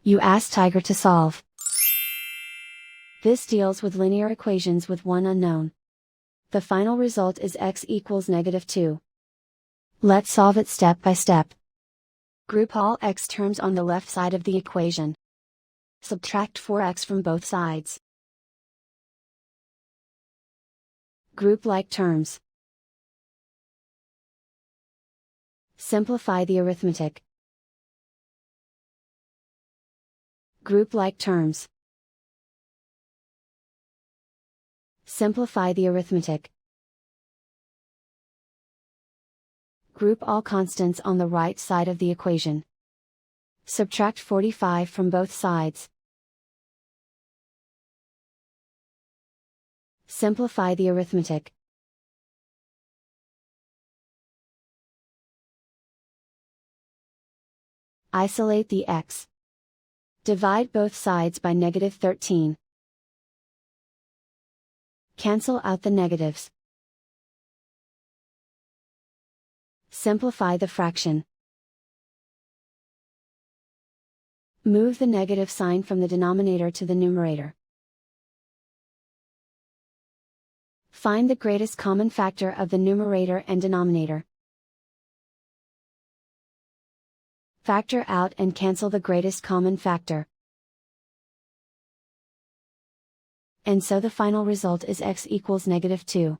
You ask Tiger to solve. This deals with linear equations with one unknown. The final result is x equals -2. Let's solve it step by step. Group all x terms on the left side of the equation. Subtract 4x from both sides. Group like terms. Simplify the arithmetic. Group like terms. Simplify the arithmetic. Group all constants on the right side of the equation. Subtract 45 from both sides. Simplify the arithmetic. Isolate the x. Divide both sides by -13. Cancel out the negatives. Simplify the fraction. Move the negative sign from the denominator to the numerator. Find the greatest common factor of the numerator and denominator. Factor out and cancel the greatest common factor. And so the final result is x equals -2.